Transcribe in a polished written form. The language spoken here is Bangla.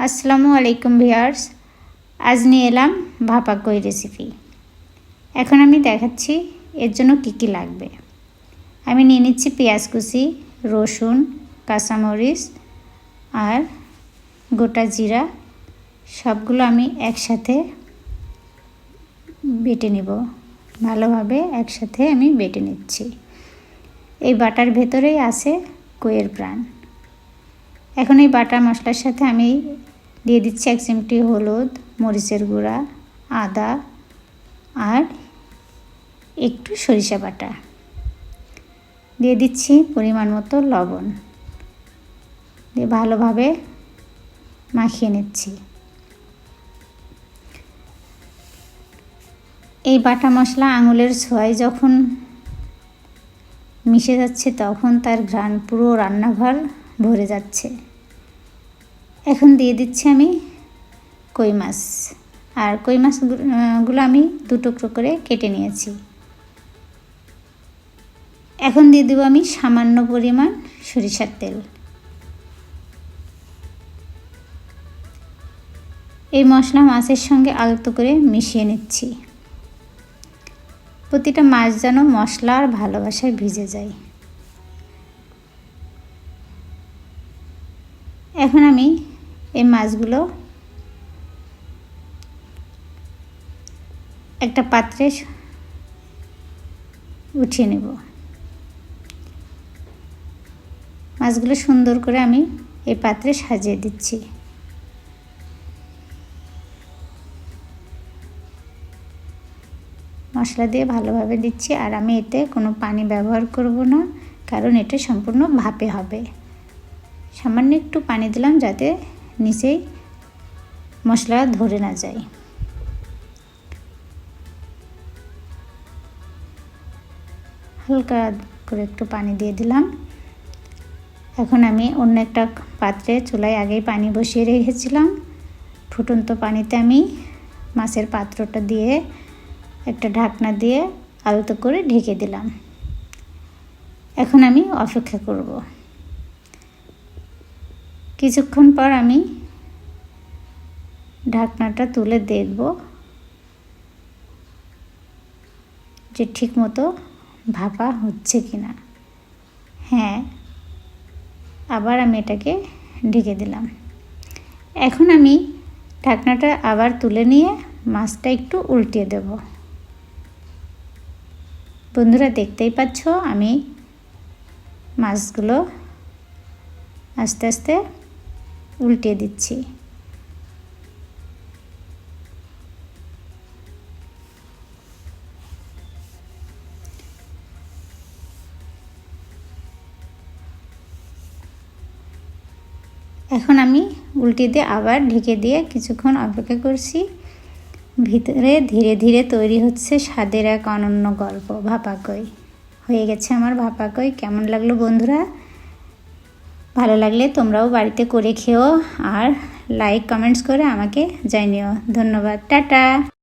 আসসালামু আলাইকুম ভিউয়ার্স, আজ নিয়ে এলাম ভাপা কই রেসিপি। এখন আমি দেখাচ্ছি এর জন্য কী কী লাগবে। আমি নিয়ে নিচ্ছি পেঁয়াজ কুচি, রসুন, কাঁচামরিচ আর গোটা জিরা। সবগুলো আমি একসাথে বেটে নেব। ভালোভাবে একসাথে আমি বেটে নিচ্ছি। এই বাটার ভেতরেই আছে কইয়ের প্রাণ। এখন এই বাটা মশলার সাথে আমি দিয়ে দিচ্ছি 1 চিমটি হলুদ, মরিচের গুঁড়া, আদা আর একটু সরিষা বাটা। দিয়ে দিচ্ছি পরিমাণ মতো লবণ। দিয়ে ভালোভাবে মাখিয়ে নিচ্ছি। এই বাটা মশলা আঙুলের ছোঁয়ায় যখন মিশে যাচ্ছে তখন তার ঘ্রাণ পুরো রান্নাঘর ভরে যাচ্ছে। এখন দিয়ে দিচ্ছি আমি কই মাছ। আর কই মাছগুলো আমি 2 টুকরো করে কেটে নিয়েছি। এখন দিয়ে দেব আমি সামান্য পরিমাণ সরিষার তেল। এই মশলা মাছের সঙ্গে আলতো করে মিশিয়ে নিচ্ছি। প্রতিটা মাছ যেন মশলা আর ভালোবাসায় ভিজে যায়। এখন আমি এই মাছগুলো একটা পাত্রে উঠিয়ে নেব। মাছগুলো সুন্দর করে আমি এই পাত্রে সাজিয়ে দিচ্ছি। মশলা দিয়ে ভালোভাবে দিচ্ছি। আর আমি এতে কোনো পানি ব্যবহার করব না, কারণ এটা সম্পূর্ণ ভাপে হবে। সামান্য একটু পানি দিলাম যাতে নিচেই মশলা ধরে না যায়। হালকা করে একটু পানি দিয়ে দিলাম। এখন আমি অন্য একটা পাত্রে চুলায় আগেই পানি বসিয়ে রেখেছিলাম। ফুটন্ত পানিতে আমি মাছের পাত্রটা দিয়ে একটা ঢাকনা দিয়ে আলতো করে ঢেকে দিলাম। এখন আমি অপেক্ষা করব। কিছুক্ষণ পর আমি ঢাকনাটা তুলে দেখব যে ঠিকমতো ভাপা হচ্ছে কিনা। হ্যাঁ, আবার আমি এটাকে ঢেকে দিলাম। এখন আমি ঢাকনাটা আবার তুলে নিয়ে মাছটা একটু উল্টিয়ে দেব। বন্ধুরা, দেখতেই পাচ্ছ আমি মাছগুলো আস্তে আস্তে উল্টিয়ে দিচ্ছি। এখন আমি উল্টে দিয়ে আবার ঢেকে দিয়ে কিছুক্ষণ অপেক্ষা করছি। ভিতরে ধীরে ধীরে তৈরি হচ্ছে স্বাদের এক অনন্য গল্প, ভাপা কই। হয়ে গেছে আমার ভাপা কই। কেমন লাগলো বন্ধুরা? ভালো লাগলে তোমরাও বাড়িতে করে খেও আর লাইক কমেন্টস করে আমাকে জানিও। ধন্যবাদ। টাটা।